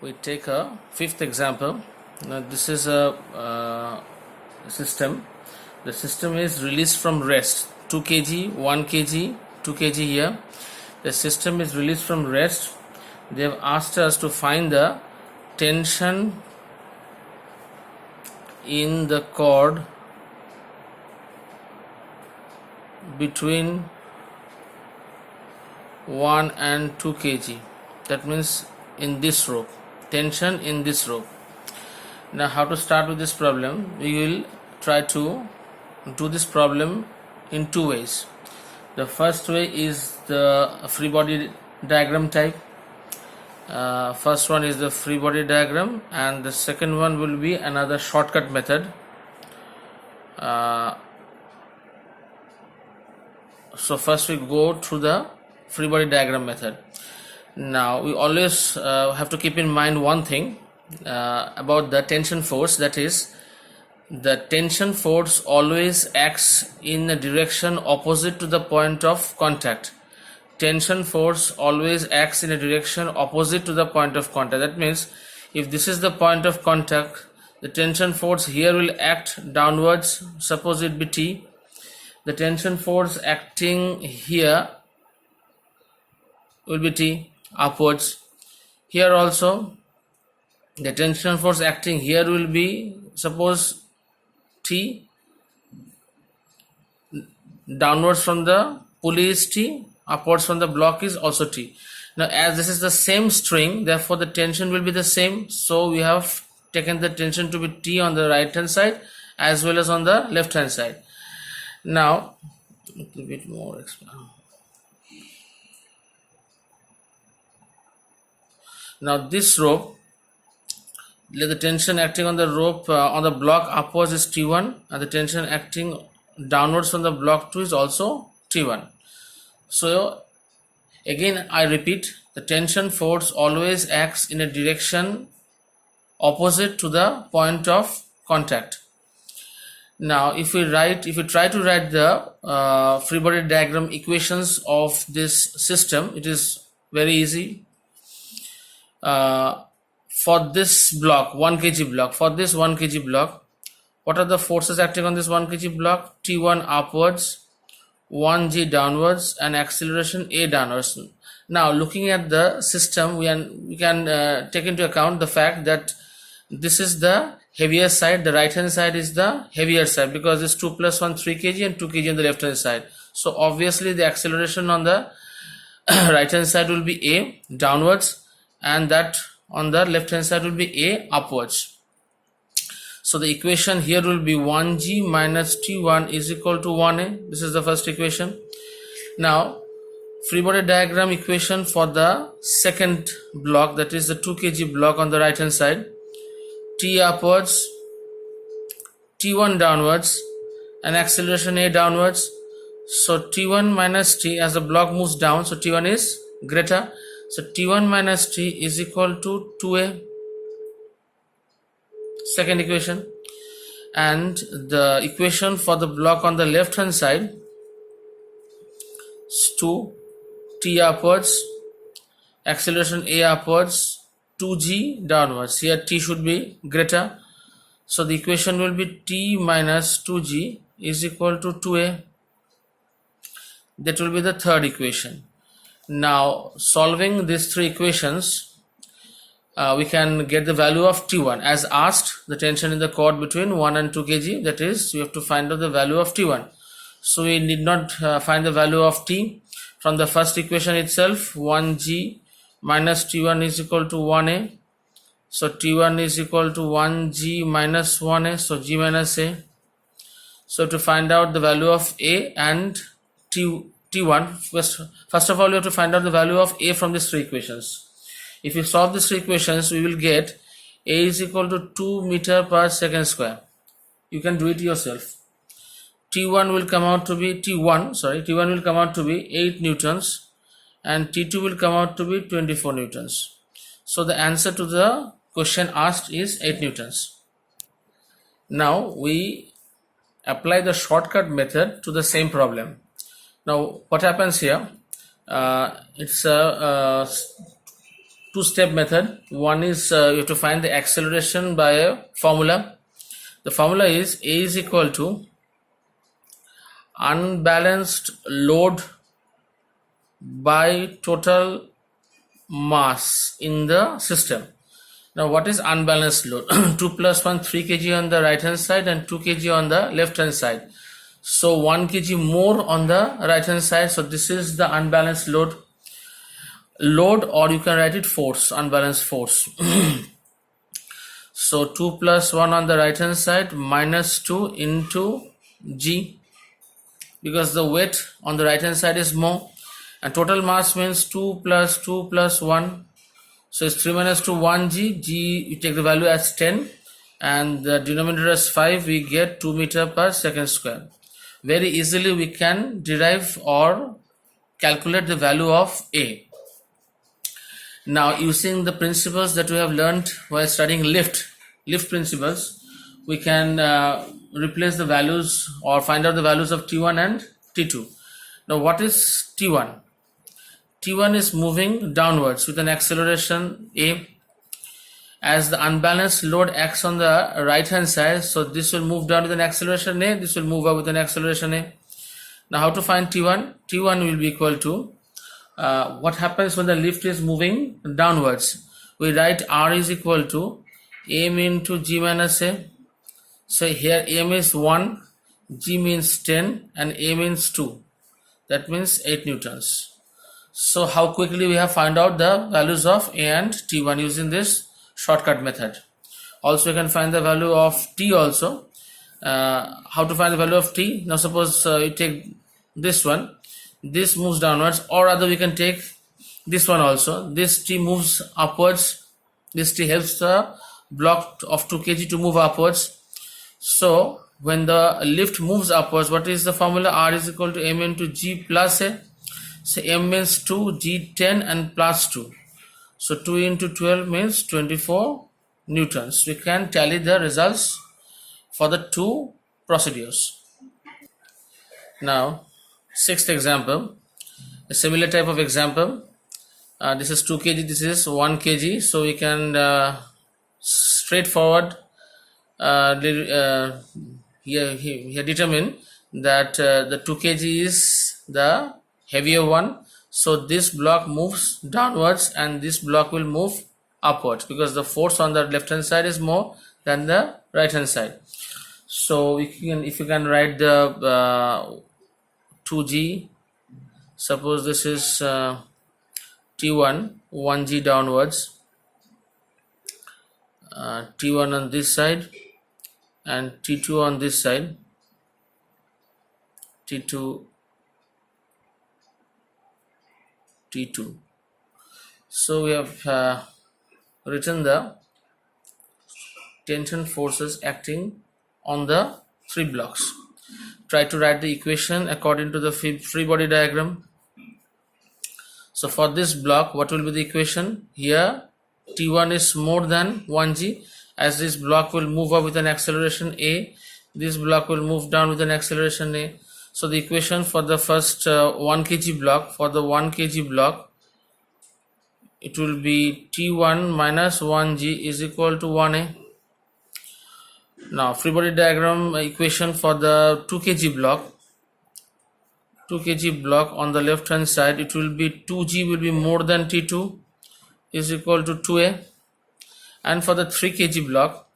we take a fifth example. Now this is a system. The system is released from rest, 2 kg, 1 kg, 2 kg here. The system is released from rest. They have asked us to find the tension in the cord between 1 and 2 kg. That means in this rope, tension in this rope. Now how to start with this problem? We will try to do this problem in two ways. The first way is the free body diagram type. First one is the free body diagram, and the second one will be another shortcut method. So first we go through the free body diagram method. Now we always have to keep in mind one thing about the tension force, that is the tension force always acts in a direction opposite to the point of contact. Tension force always acts in a direction opposite to the point of contact. That means if this is the point of contact, the tension force here will act downwards, suppose it be T. The tension force acting here will be T, upwards. Here also the tension force acting here will be, suppose, T, downwards from the pulley is T, upwards from the block is also T. Now as this is the same string, therefore the tension will be the same, so we have taken the tension to be T on the right hand side as well as on the left hand side. Now a little bit more explain. Now this rope, the tension acting on the rope on the block upwards is T1, and the tension acting downwards from the block 2 is also T1. So again I repeat, the tension force always acts in a direction opposite to the point of contact. Now if we try to write the free body diagram equations of this system, it is very easy. For this block, 1 kg block, for this 1 kg block, what are the forces acting on this 1 kg block? T1 upwards, 1g downwards, and acceleration A downwards. Now looking at the system, we can take into account the fact that this is the heavier side, the right hand side is the heavier side, because it's 2 plus 1 3 kg and 2 kg on the left hand side. So obviously the acceleration on the right hand side will be A downwards, and that on the left hand side will be A upwards. So the equation here will be 1g minus T1 is equal to 1a. This is the first equation. Now free body diagram equation for the second block, that is the 2 kg block on the right hand side. T upwards, T1 downwards, and acceleration A downwards. So T1 minus T, as the block moves down, so T1 is greater. So T1 minus T is equal to 2a, second equation. And the equation for the block on the left hand side is 2, T upwards, acceleration A upwards, 2g downwards. Here T should be greater, so the equation will be T minus 2g is equal to 2a. That will be the third equation. Now solving these three equations, we can get the value of T1 as asked, the tension in the cord between 1 and 2 kg, that is we have to find out the value of T1. So we need not find the value of T from the first equation itself. 1g minus T1 is equal to 1a, so T1 is equal to 1g minus 1a, so g minus a. So to find out the value of A and T1, first of all we have to find out the value of A from these three equations. If you solve these three equations, we will get A is equal to 2 meter per second square. You can do it yourself. T1 will come out to be T1 will come out to be 8 newtons, and T2 will come out to be 24 newtons. So the answer to the question asked is 8 newtons. Now we apply the shortcut method to the same problem. Now what happens here, it's a two-step method. One is you have to find the acceleration by a formula. The formula is A is equal to unbalanced load by total mass in the system. Now what is unbalanced load? 2 plus 1, 3 kg on the right hand side and 2 kg on the left hand side. So 1 kg more on the right hand side. So this is the unbalanced load. Or you can write it force, unbalanced force. So 2 plus 1 on the right hand side minus 2 into G, because the weight on the right hand side is more, and total mass means 2 plus 2 plus 1. So it's 3 minus 2, 1 G. You take the value as 10 and the denominator as 5. We get 2 meter per second square. Very easily we can derive or calculate the value of A. Now using the principles that we have learned while studying lift principles, we can replace the values or find out the values of T1 and T2. Now what is T1? T1 is moving downwards with an acceleration A. As the unbalanced load acts on the right hand side, so this will move down with an acceleration A, this will move up with an acceleration A. Now how to find T1? T1 will be equal to what happens when the lift is moving downwards. We write R is equal to M into G minus A. So here M is 1, G means 10 and A means 2. That means 8 newtons. So how quickly we have found out the values of A and T1 using this shortcut method. Also you can find the value of T also. How to find the value of T? Now suppose you take this one. This moves downwards, or rather we can take this one also. This T moves upwards. This T helps the block of 2 kg to move upwards. So when the lift moves upwards, what is the formula? R is equal to M into G plus A. So M means 2, G 10 and plus 2. So 2 into 12 means 24 newtons. We can tally the results for the two procedures. Now, sixth example, a similar type of example. This is 2 kg, this is 1 kg. So we can straightforward here determine that the 2 kg is the heavier one. So this block moves downwards and this block will move upwards because the force on the left hand side is more than the right hand side. So if you can write the 2G, suppose this is T1, 1G downwards, T1 on this side and T2 on this side, T2. So we have written the tension forces acting on the 3 blocks. Try to write the equation according to the free body diagram. So for this block, what will be the equation? Here T1 is more than 1G, as this block will move up with an acceleration A, this block will move down with an acceleration A. So the equation for the first 1 kg block, for the 1 kg block, it will be T1 minus 1G is equal to 1A. Now free body diagram equation for the 2 kg block. 2 kg block on the left hand side, it will be 2G will be more than T2 is equal to 2A. And for the 3 kg block,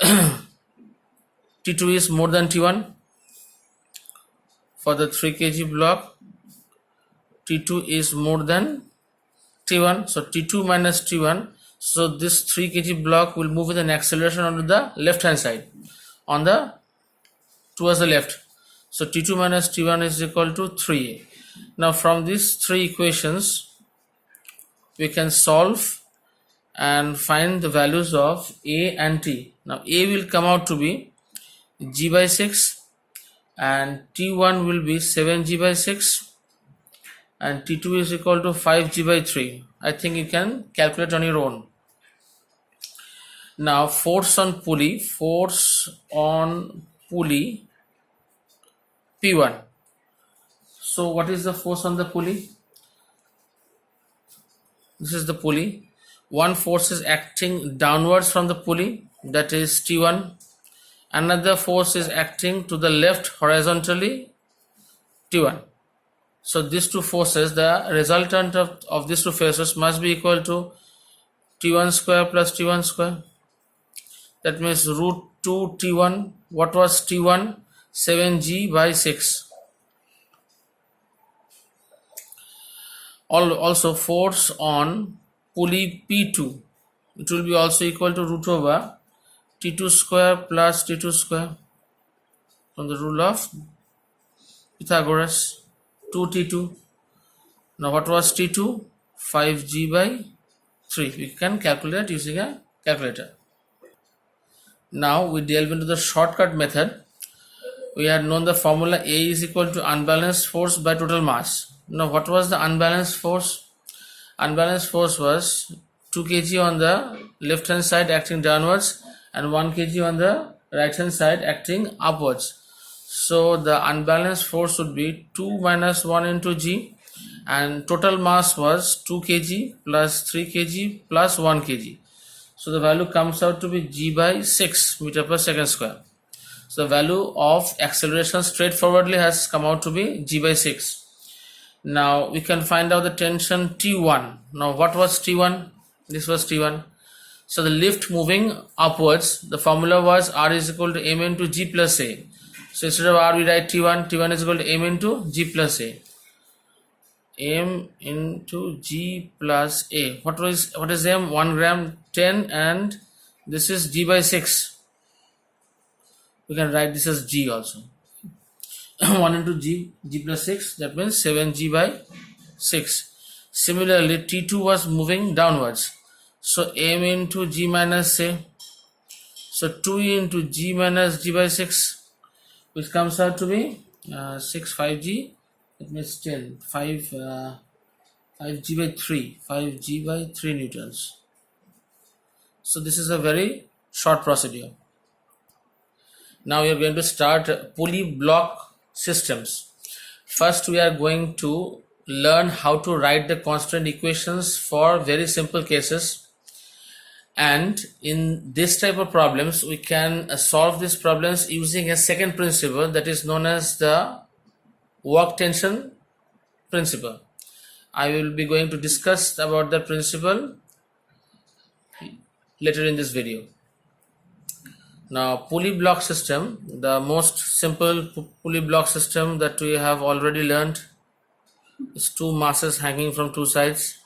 T2 is more than T1. For the 3 kg block, T2 is more than T1. So T2 minus T1. So this 3 kg block will move with an acceleration onto the left hand side, towards the left. So T2 minus T1 is equal to 3A. Now from these 3 equations, we can solve and find the values of A and T. Now A will come out to be G by 6 and T1 will be 7G by 6 and T2 is equal to 5G by 3. I think you can calculate on your own. Now force on pulley P1. So what is the force on the pulley? This is the pulley. One force is acting downwards from the pulley, that is T1. Another force is acting to the left horizontally, T1. So these two forces, the resultant of these two forces must be equal to T1 square plus T1 square. That means root 2 T1. What was T1? 7g by 6. Also force on pulley P2, it will be also equal to root over T2 square plus T2 square from the rule of Pythagoras, 2T2. Now what was T2? 5g by 3. We can calculate using a calculator. Now we delve into the shortcut method. We had known the formula A is equal to unbalanced force by total mass. Now what was the unbalanced force? Unbalanced force was 2 kg on the left hand side acting downwards and 1 kg on the right hand side acting upwards. So the unbalanced force would be 2 minus 1 into g, and total mass was 2 kg plus 3 kg plus 1 kg. So the value comes out to be g by 6 meter per second square. So the value of acceleration straightforwardly has come out to be g by 6. Now we can find out the tension T1. Now what was T1? This was T1. So the lift moving upwards, the formula was R is equal to m into g plus a. So instead of R we write T1. T1 is equal to m into g plus a. M into g plus a. What is m? 1 gram 10, and this is g by 6. We can write this as g also. 1 into g plus 6, that means 7g by 6. Similarly, T2 was moving downwards. So m into g minus a. So 2 into g minus g by 6, which comes out to be 6 5g. That means 10 5 5g by 3, 5g by 3 newtons. So this is a very short procedure. Now we are going to start pulley block systems. First we are going to learn how to write the constant equations for very simple cases, and in this type of problems we can solve these problems using a second principle that is known as the work tension principle. I will be going to discuss about that principle later in this video. Now pulley block system, the most simple pulley block system that we have already learned is two masses hanging from two sides,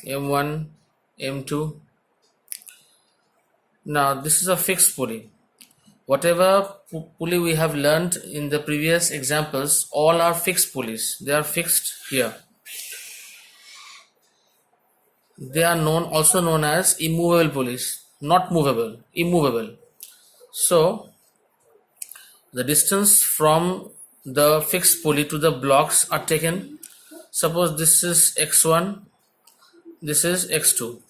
M1, M2. Now this is a fixed pulley. Whatever pulley we have learned in the previous examples, all are fixed pulleys. They are fixed here. They are also known as immovable pulleys, not movable, immovable. So the distance from the fixed pulley to the blocks are taken. Suppose this is x1, this is x2.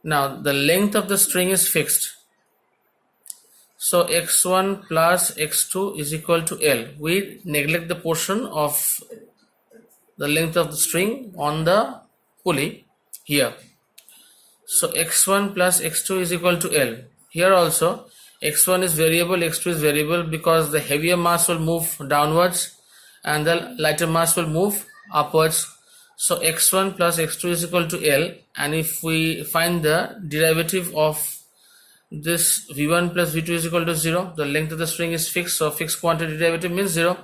Now the length of the string is fixed. So x1 plus x2 is equal to L. We neglect the portion of the length of the string on the pulley here. So x1 plus x2 is equal to L. Here also x1 is variable, x2 is variable, because the heavier mass will move downwards and the lighter mass will move upwards. So x1 plus x2 is equal to L, and if we find the derivative of this v1 plus v2 is equal to 0, the length of the string is fixed, so fixed quantity derivative means 0.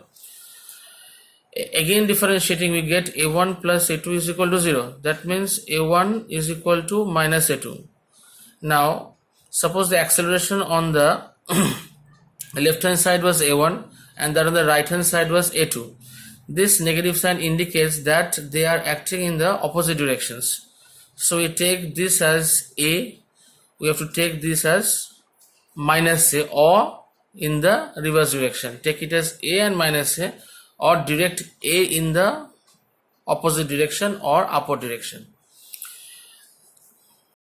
Again differentiating, we get a1 plus a2 is equal to 0. That means a1 is equal to minus a2. Now suppose the acceleration on the left hand side was a1 and that on the right hand side was a2. This negative sign indicates that they are acting in the opposite directions. So we take this as a, we have to take this as minus a, or in the reverse direction. Take it as a and minus a, or direct a in the opposite direction or upward direction.